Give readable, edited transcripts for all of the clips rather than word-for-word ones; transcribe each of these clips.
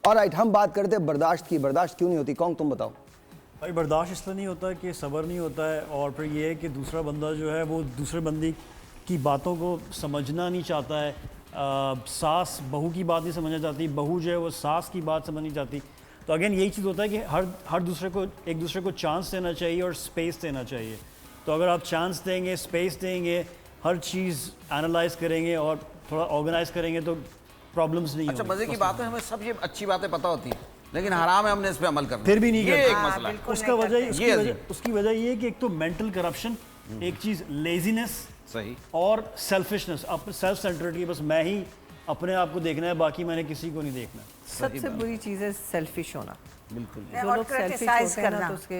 Alright, हम बात करते हैं बर्दाश्त की। बर्दाश्त क्यों नहीं होती, कौन तुम बताओ। भाई बर्दाश्त इसलिए नहीं होता कि सब्र नहीं होता है, और फिर ये है कि दूसरा बंदा जो है वो दूसरे बंदी की बातों को समझना नहीं चाहता है। सास बहू की बात नहीं समझना चाहती, बहू जो है वो सास की बात समझ नहीं चाहती। तो अगेन यही चीज़ होता है कि हर दूसरे को एक दूसरे को चांस देना चाहिए और स्पेस देना चाहिए। तो अगर आप चांस देंगे, स्पेस देंगे, हर चीज़ एनालाइज करेंगे और थोड़ा ऑर्गेनाइज करेंगे तो प्रॉब्लम्स नहीं अच्छा, होंगी। मजे की बात है, हमें सब ये अच्छी बातें पता होती है, लेकिन हराम है हमने इस पे अमल करना, फिर भी नहीं ये करते। एक मसला है। उसकी वजह ये है कि एक तो मेंटल करप्शन, एक चीज़ लेजीनेस सही, और सेल्फिशनेस, अपने सेल्फ सेंटर्ड, बस मैं ही अपने आप को देखना है, बाकी मैंने किसी को नहीं देखना। सबसे बुरी चीज़ है सेल्फिश होना। बिल्कुल। जो लोग सेल्फिश होते हैं ना तो उसके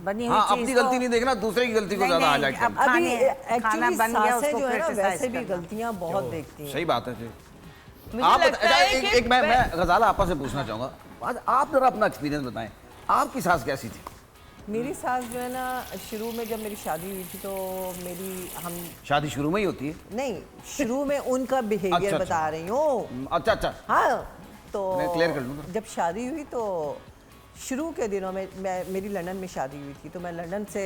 बनी हुई हाँ, चीज़ अपनी को- गलती नहीं देखना, दूसरे की गलती को नहीं, ज्यादा नहीं, हाईलाइट अब करना। अभी खाना एक्चुअली बन गया, सासें उसको जो है ना criticize वैसे भी करना। गलतियां बहुत देखती हैं। सही बात है जी। मुझे आप लगता अच्छा, है कि एक मैं गजाला आपा से पूछना चाहूंगा, आज आप जरा अपना एक्सपीरियंस बताएं, आपकी सास कैसी थी? मेरी सास जो है ना, शुरू में जब मेरी शादी हुई थी तो हम शादी शुरू में ही होती है? नहीं, शुरू में उनका बिहेवियर अच्छा, बता रही हूँ। अच्छा अच्छा, हाँ, तो मैं क्लियर कर लूँगा। जब शादी हुई तो शुरू के दिनों में मेरी लंदन में शादी हुई थी, तो मैं लंदन से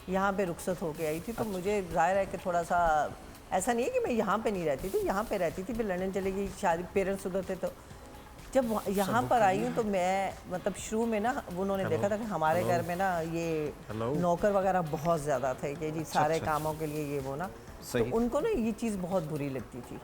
यहाँ पे रुखसत होके आई थी। तो मुझे जाहिर है कि थोड़ा सा ऐसा नहीं है कि मैं यहाँ पे नहीं रहती थी, यहाँ पे रहती थी, फिर लंदन चली गई, शादी पेरेंट्स उधर थे। तो जब यहाँ पर आई हूँ तो मैं मतलब शुरू में ना उन्होंने देखा था कि हमारे घर में ना ये नौकर वगैरह बहुत ज़्यादा थे कि जी सारे कामों के लिए ये वो ना, तो उनको ना ये चीज़ बहुत बुरी लगती थी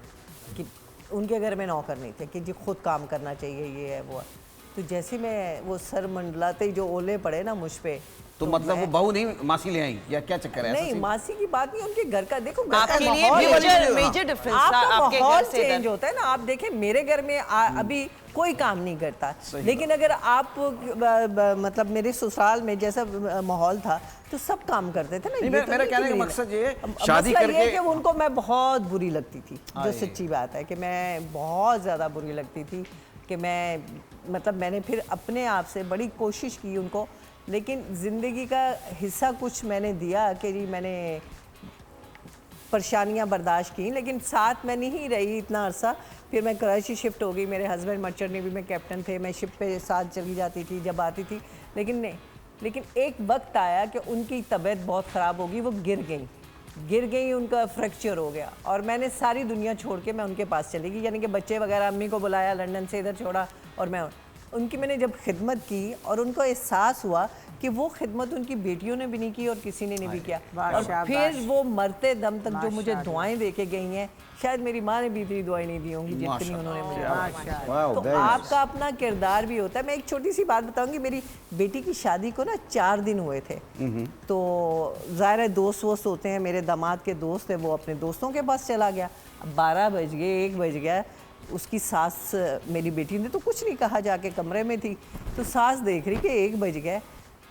कि उनके घर में नौकर नहीं थे, कि जी खुद काम करना चाहिए, ये है वो है। तो जैसे मैं वो सर मंडलाते जो ओले पड़े ना मुझ पे, तो मतलब वो बहू नहीं मासी ले आई या क्या चक्कर है? नहीं मासी की बात नहीं, उनके घर का देखो, घर का आपके लिए माहौल मेजर डिफरेंस आपका आपके घर माहौल से चेंज होता है ना। आप देखें मेरे घर में अभी कोई काम नहीं करता, लेकिन अगर आप मतलब मेरे ससुराल में जैसा माहौल था तो सब काम करते थे ना। नहीं, ये तो मेरा नहीं कहने कि का नहीं मकसद ये है, मसला शादी ये है करके कि उनको मैं बहुत बुरी लगती थी, जो सच्ची बात है कि मैं बहुत ज़्यादा बुरी लगती थी कि मैं मतलब मैंने फिर अपने आप से बड़ी कोशिश की उनको, लेकिन ज़िंदगी का हिस्सा कुछ मैंने दिया कि जी मैंने परेशानियां बर्दाश्त की, लेकिन साथ मैं नहीं रही इतना अरसा। फिर मैं कराची शिफ्ट हो गई, मेरे हस्बैंड मर्चेंट नेवी में कैप्टन थे, मैं शिप पे साथ चली जाती थी जब आती थी, लेकिन एक वक्त आया कि उनकी तबीयत बहुत ख़राब होगी, वो गिर गई, उनका फ्रैक्चर हो गया और मैंने सारी दुनिया छोड़ के मैं उनके पास चली गई, यानी कि बच्चे वगैरह अम्मी को बुलाया, लंदन से इधर छोड़ा और मैं उनकी मैंने जब खिदमत की और उनको एहसास हुआ कि वो खिदमत उनकी बेटियों ने भी नहीं की और किसी ने नहीं भी किया, और फिर वो मरते दम तक जो मुझे दुआएं दे के गई हैं, शायद मेरी माँ ने भी इतनी दुआएं नहीं दी होंगी जितनी उन्होंने मुझे। तो आपका अपना किरदार भी होता है। मैं एक छोटी सी बात बताऊंगी, मेरी बेटी की शादी को ना 4 दिन हुए थे, तो ज़ाहिर है दोस्त वोस्त होते हैं, मेरे दामाद के दोस्त थे, वो अपने दोस्तों के पास चला गया। अब 12 बज गए, 1 बज गया, उसकी सास मेरी बेटी ने तो कुछ नहीं कहा, जाके कमरे में थी, तो सास देख रही कि 1 बज गया,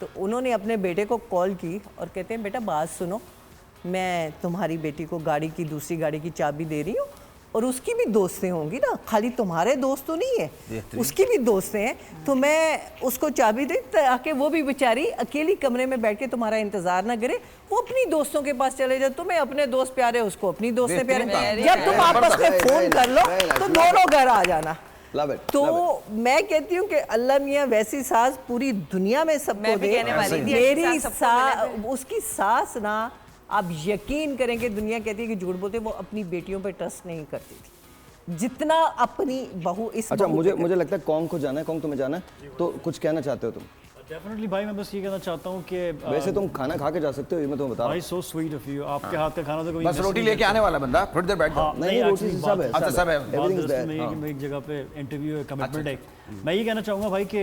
तो उन्होंने अपने बेटे को कॉल की और कहते हैं बेटा बात सुनो, मैं तुम्हारी बेटी को गाड़ी की दूसरी गाड़ी की चाबी दे रही हूँ और उसकी भी दोस्तें होंगी ना, खाली तुम्हारे दोस्त तो नहीं है, उसकी भी दोस्तें हैं, तो मैं उसको चाबी दे ताकि वो भी बेचारी अकेली कमरे में बैठ के तुम्हारा इंतजार ना करे, वो अपनी दोस्तों के पास चले जाए, तुम्हें अपने दोस्त प्यारे, उसको अपनी दोस्तें प्यारे, जब तुम आपस में फोन कर लो तो दोनों घर आ जाना। तो मैं कहती हूँ कि अल्लाह मियाँ वैसी सास पूरी दुनिया में सबको दे। मेरी उसकी सास ना, आप यकीन करें कि दुनिया कहती है कि झूठ बोलते, वो अपनी बेटियों पे ट्रस्ट नहीं करती थी जितना अपनी बहू। इस अच्छा, मुझे लगता है कौन को जाना है, कौन तुम्हें जाना है, तो कुछ कहना चाहते हो तुम? डेफिनेटली भाई, मैं बस ये कहना चाहता हूँ कि वैसे तुम खाना खा के जा सकते हो, ये मैं तुम्हें बता रहा भाई सो स्वीट ऑफ यू, आपके हाथ का खाना तो कभी बस रोटी लेके आने वाला बंदा थोड़ी देर बैठ जाओ। नहीं, रोटी से सब है, अच्छा सब है, एवरीथिंग इज देयर। मैं एक जगह पे इंटरव्यू है, कमिटमेंट है। मैं ये कहना चाहूँगा भाई कि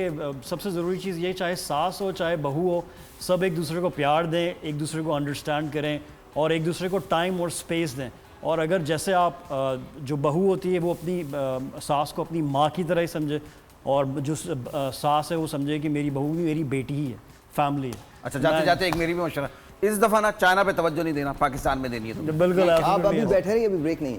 सबसे ज़रूरी चीज़ ये, चाहे सास हो चाहे बहू हो, सब एक दूसरे को प्यार दें, एक दूसरे को अंडरस्टैंड करें और एक दूसरे को टाइम और स्पेस दें। और अगर जैसे आप जो बहू होती है वो अपनी सास को अपनी माँ की तरह ही समझे, और जो सास है वो समझे कि मेरी बहू भी मेरी बेटी ही है, फैमिली है। अच्छा, जाते जाते एक मेरी भी मशवरा, इस दफा ना चाइना पे तवज्जो नहीं देना, पाकिस्तान में देनी है तुमने। बिल्कुल, आप अभी बैठे रहिए, अभी ब्रेक नहीं है।